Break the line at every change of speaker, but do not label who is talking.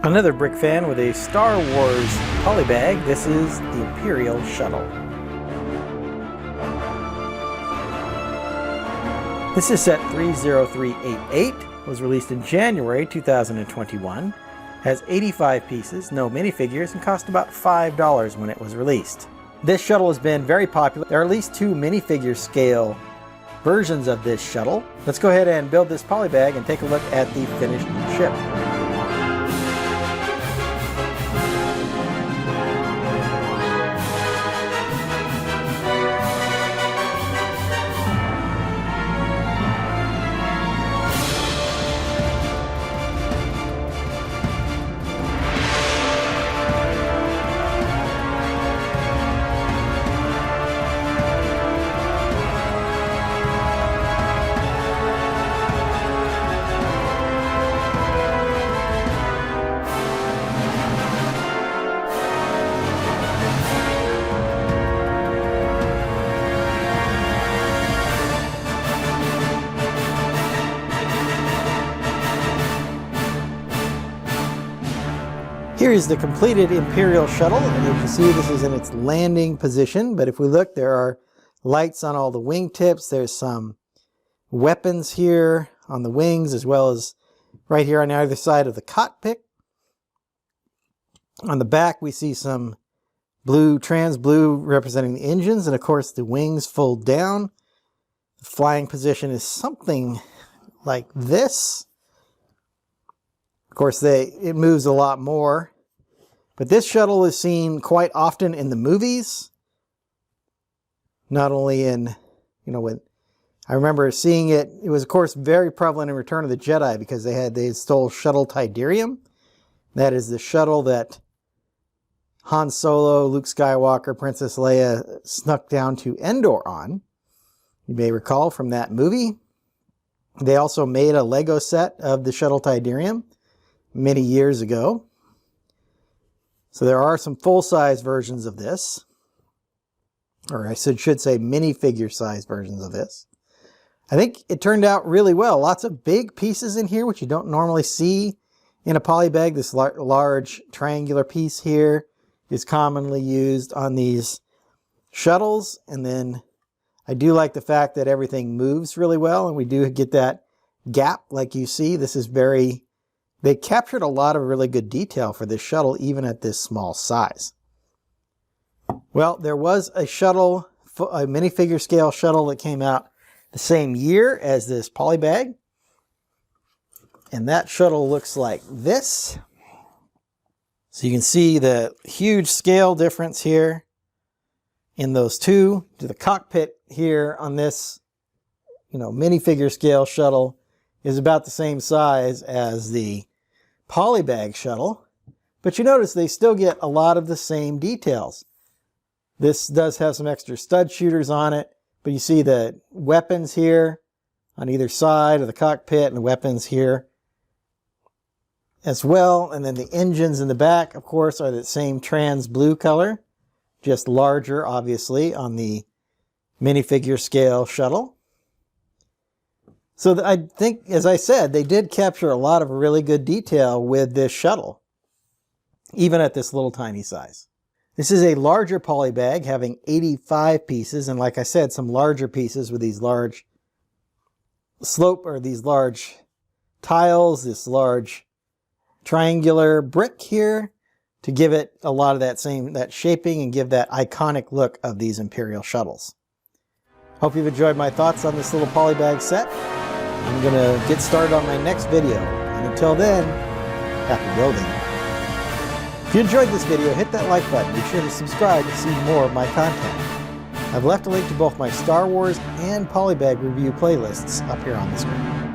Another brick fan with a Star Wars polybag. This is the Imperial Shuttle. This is set 30388. Was released in January 2021. Has 85 pieces, no minifigures, and cost about $5 when it was released. This shuttle has been very popular. There are at least 2 minifigure scale versions of this shuttle. Let's go ahead and build this polybag and take a look at the finished ship. Here is the completed Imperial Shuttle, and you can see this is in its landing position, but if we look, there are lights on all the wingtips. There's some weapons here on the wings, as well as right here on either side of the cockpit. On the back, we see some blue, trans blue representing the engines, and of course the wings fold down. The flying position is something like this. Of course, it moves a lot more. But this shuttle is seen quite often in the movies. Not only in, when I remember seeing it, it was of course very prevalent in Return of the Jedi because they stole Shuttle Tydirium. That is the shuttle that Han Solo, Luke Skywalker, Princess Leia snuck down to Endor on. You may recall from that movie. They also made a Lego set of the Shuttle Tydirium many years ago. So there are some full-size versions of this, or I should say minifigure size versions of this. I think it turned out really well. Lots of big pieces in here, which you don't normally see in a polybag. This large triangular piece here is commonly used on these shuttles. And then I do like the fact that everything moves really well, and we do get that gap like you see. This is They captured a lot of really good detail for this shuttle, even at this small size. Well, there was a shuttle, a minifigure scale shuttle that came out the same year as this polybag. And that shuttle looks like this. So you can see the huge scale difference here in those two. To the cockpit here on this, minifigure scale shuttle is about the same size as the polybag shuttle, but you notice they still get a lot of the same details. This does have some extra stud shooters on it, but you see the weapons here on either side of the cockpit and the weapons here as well. And then the engines in the back, of course, are the same trans blue color, just larger, obviously, on the minifigure scale shuttle. So I think, as I said, they did capture a lot of really good detail with this shuttle, even at this little tiny size. This is a larger polybag having 85 pieces, and like I said, some larger pieces with these large these large tiles, this large triangular brick here to give it a lot of that shaping and give that iconic look of these Imperial shuttles. Hope you've enjoyed my thoughts on this little polybag set. I'm going to get started on my next video, and until then, happy building. If you enjoyed this video, hit that like button. Be sure to subscribe to see more of my content. I've left a link to both my Star Wars and polybag review playlists up here on the screen.